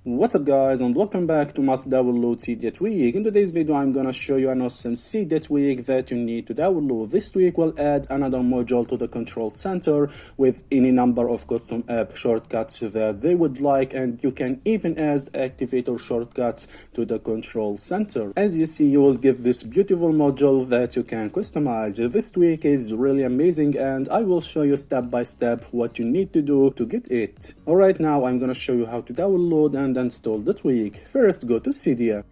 What's up guys, and welcome back to Must Download Cydia Tweak. In today's video I'm gonna show you an awesome Cydia tweak that you need to download. This tweak will add another module to the control center with any number of custom app shortcuts that they would like, and you can even add activator shortcuts to the control center. As you see, you will get this beautiful module that you can customize. This tweak is really amazing and I will show you step by step what you need to do to get it. Alright, now I'm gonna show you how to download and install the tweak. First, go to Cydia.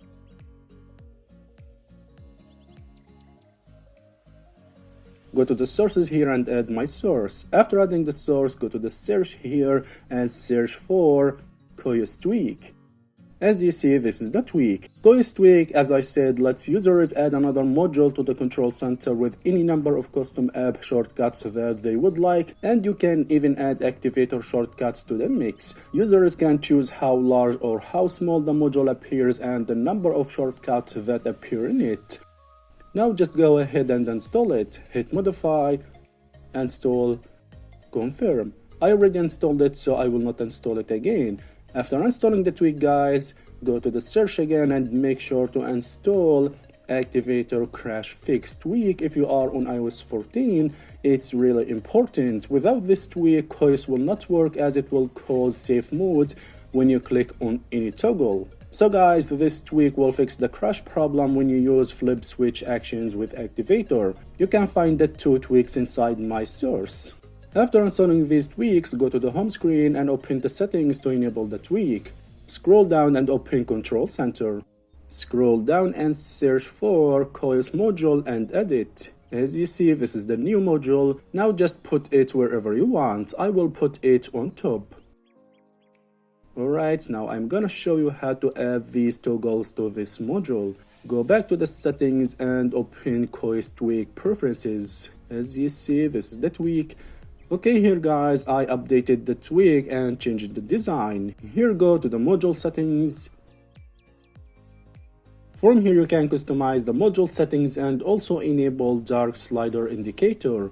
Go to the sources here and add my source. After adding the source, go to the search here and search for Coeus Tweak. As you see, this is the tweak. Coeus Tweak, as I said, lets users add another module to the control center with any number of custom app shortcuts that they would like, and you can even add activator shortcuts to the mix. Users can choose how large or how small the module appears and the number of shortcuts that appear in it. Now just go ahead and install it. Hit modify, install, confirm. I already installed it, so I will not install it again. After installing the tweak, guys, go to the search again and make sure to install Activator Crash Fix tweak if you are on iOS 14. It's really important. Without this tweak, Coeus will not work as it will cause safe mode when you click on any toggle. So guys, this tweak will fix the crash problem when you use flip switch actions with Activator. You can find the two tweaks inside my source. After installing these tweaks, go to the home screen and open the settings to enable the tweak. Scroll down and open Control Center. Scroll down and search for Coeus module and add it. As you see, this is the new module. Now just put it wherever you want. I will put it on top. Alright, now I'm gonna show you how to add these toggles to this module. Go back to the settings and open Coeus Tweak Preferences. As you see, this is the tweak. Okay, here guys, I updated the tweak and changed the design. Here, go to the module settings. From here you can customize the module settings and also enable dark slider indicator.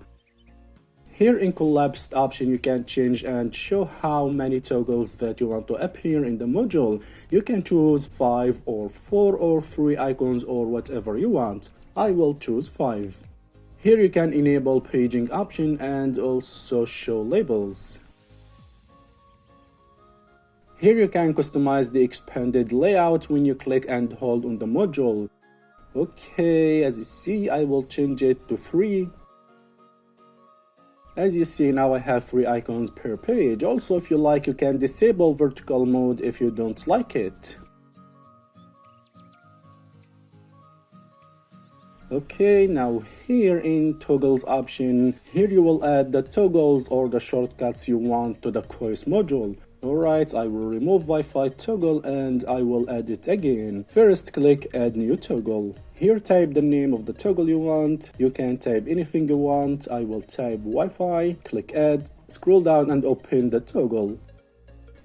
Here in collapsed option you can change and show how many toggles that you want to appear in the module. You can choose 5 or 4 or 3 icons or whatever you want. I will choose 5. Here you can enable paging option and also show labels. Here you can customize the expanded layout when you click and hold on the module. Okay, as you see, I will change it to 3. As you see, now I have 3 icons per page. Also, if you like, you can disable vertical mode if you don't like it. Okay, now here in toggles option, here you will add the toggles or the shortcuts you want to the Coeus module. Alright, I will remove Wi-Fi toggle and I will add it again. First, click add new toggle. Here type the name of the toggle you want. You can type anything you want. I will type Wi-Fi, click add, scroll down and open the toggle.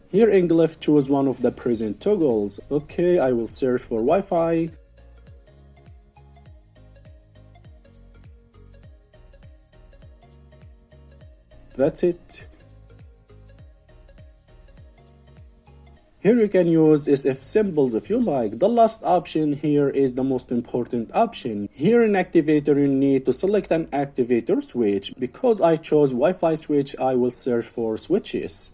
Here in glyph, choose one of the present toggles. Okay, I will search for Wi-Fi. That's it. Here you can use SF symbols if you like. The last option here is the most important option. Here in Activator you need to select an activator switch. Because I chose Wi-Fi switch, I will search for switches.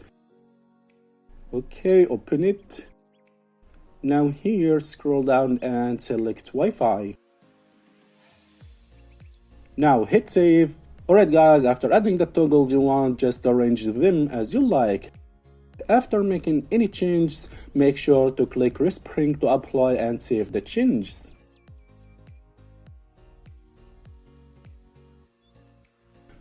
Okay, open it. Now here scroll down and select Wi-Fi. Now hit save. Alright guys, after adding the toggles you want, just arrange them as you like. After making any changes, make sure to click respring to apply and save the changes.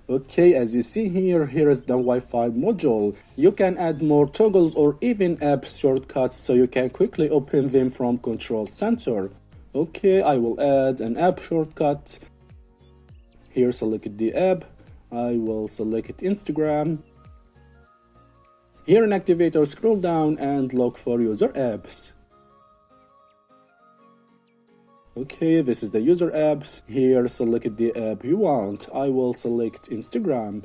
Okay, as you see here, here is the Wi-Fi module. You can add more toggles or even app shortcuts so you can quickly open them from Control Center. Okay, I will add an app shortcut. Here select the app, I will select Instagram. Here in Activator scroll down and look for user apps. Okay, this is the user apps. Here select the app you want. I will select Instagram.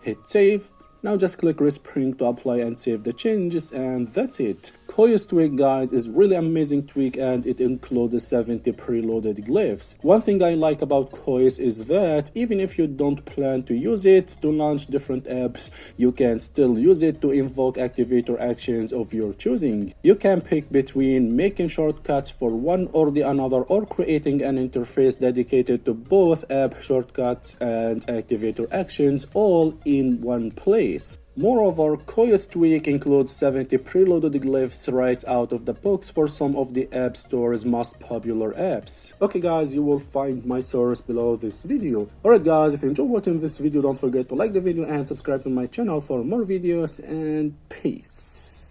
Hit save. Now just click respring to apply and save the changes, and that's it. Coeus Tweak, guys, is really amazing tweak, and it includes 70 preloaded glyphs. One thing I like about Coeus is that even if you don't plan to use it to launch different apps, you can still use it to invoke activator actions of your choosing. You can pick between making shortcuts for one or the another, or creating an interface dedicated to both app shortcuts and activator actions all in one place. Moreover, Coeus Tweak includes 70 preloaded glyphs right out of the box for some of the App Store's most popular apps. Okay guys, you will find my source below this video. Alright guys, if you enjoyed watching this video, don't forget to like the video and subscribe to my channel for more videos, and peace.